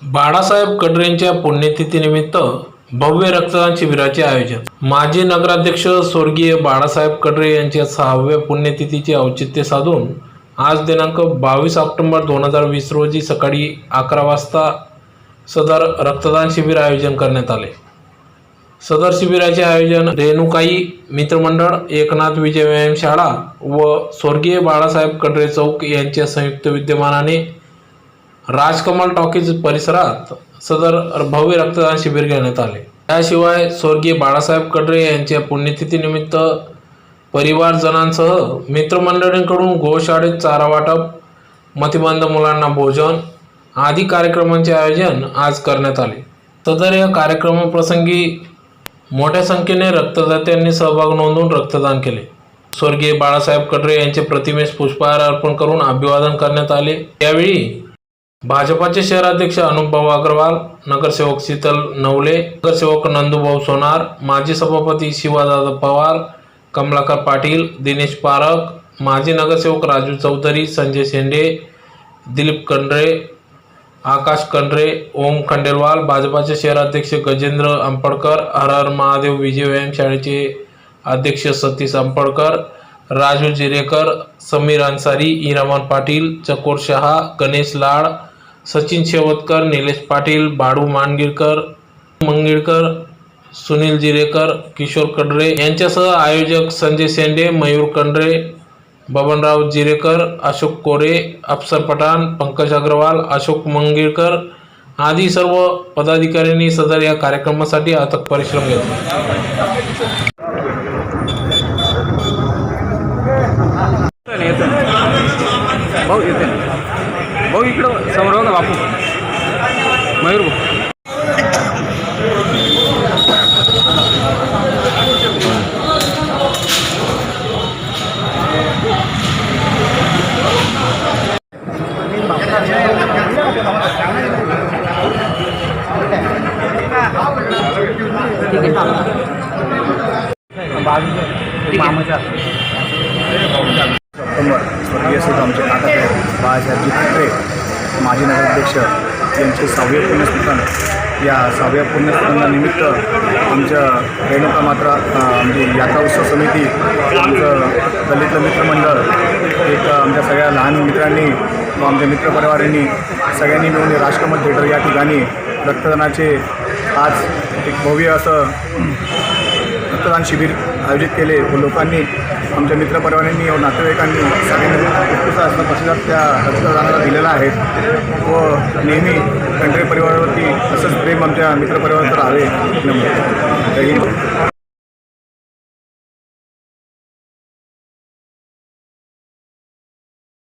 बाळासाहेब कडरेंच्या पुण्यतिथीनिमित्त भव्य रक्तदान शिबिराचे आयोजन। माजी नगराध्यक्ष स्वर्गीय बाळासाहेब कडरे यांच्या 6व्या पुण्यतिथीचे औचित्य साधून आज दिनांक 22 ऑक्टोबर 2020 रोजी सकाळी 11 वाजता सदर रक्तदान शिबिर आयोजन करण्यात आले। सदर शिबिराचे आयोजन रेणुकाई मित्रमंडळ, एकनाथ विजय व्यायामशाळा व स्वर्गीय बाळासाहेब कडरे चौक यांच्या संयुक्त विद्यमानाने राजकमल टॉकीज परिसरात सदर भव्य रक्तदान शिबिर घेण्यात आले। त्याशिवाय स्वर्गीय बाळासाहेब कडरे यांच्या पुण्यतिथीनिमित्त परिवारजनांसह मित्रमंडळींकडून गोशाळेत चारा वाटप, मतिमंद मुलांना भोजन आदी कार्यक्रमांचे आयोजन आज करण्यात आले। सदर या कार्यक्रमाप्रसंगी मोठ्या संख्येने रक्तदात्यांनी सहभाग नोंदवून रक्तदान केले। स्वर्गीय बाळासाहेब कडरे यांच्या प्रतिमेस पुष्पहार अर्पण करून अभिवादन करण्यात आले। यावेळी भाजपाचे शहराध्यक्ष अनुपभाऊ अग्रवाल, नगरसेवक शीतल नवले, नगरसेवक नंदूभाऊ सोनार, माजी सभापती शिवादादा पवार, कमलाकर पाटील, दिनेश पारख, माजी नगरसेवक राजू चौधरी, संजय शेंडे, दिलीप कंडरे, आकाश कंडरे, ओम खंडेलवाल, भाजपाचे शहराध्यक्ष गजेंद्र अंपडकर, हर हर महादेव विजय व्यायामशाळेचे अध्यक्ष सतीश अंपडकर, राजू जिरेकर, समीर अन्सारी, हिरामन पाटील, चकोर शहा, गणेश लाड, सचिन शेवतकर, निलेश पाटील, बाळू मानगिरकर, मंगिळकर, सुनील जिरेकर, किशोर कडरे यांच्यासह आयोजक संजय शेंडे, मयूर कंडरे, बबनराव जिरेकर, अशोक कोरे, अफसर पठाण, पंकज अग्रवाल, अशोक मंगिळकर आदी सर्व पदाधिकाऱ्यांनी सदर या कार्यक्रमासाठी अथक परिश्रम घेतले। भाऊ इकडं समोर हो का बापू मयूर स्वर्गीय श्री आमचे काका बाळासाहेबजी कडरे माजी नगराध्यक्ष यांचे 6व्या पुण्यस्मरण, या 6व्या पुण्यस्मरणानिमित्त आमच्या रेणुका मात्रा म्हणजे यात्रा उत्सव समिती, आमचं दलित मित्रमंडळ, एक आमच्या सगळ्या लहान मित्रांनी व आमच्या मित्रपरिवारांनी सगळ्यांनी मिळून राजकमल थिएटर या ठिकाणी रक्तदानाचे आज एक भव्य असं रक्तदान शिबिर आयोजित केले व लोकांनी, आमच्या मित्रपरिवारांनी व नातेवाईकांनी सगळ्यांनी उत्कृष्ट असं प्रतिसाद त्या रक्तदानाला दिलेला आहे व नेहमी कंडरे परिवारावरती असंच प्रेम आमच्या मित्रपरिवारावर राहावे। जय हिंद।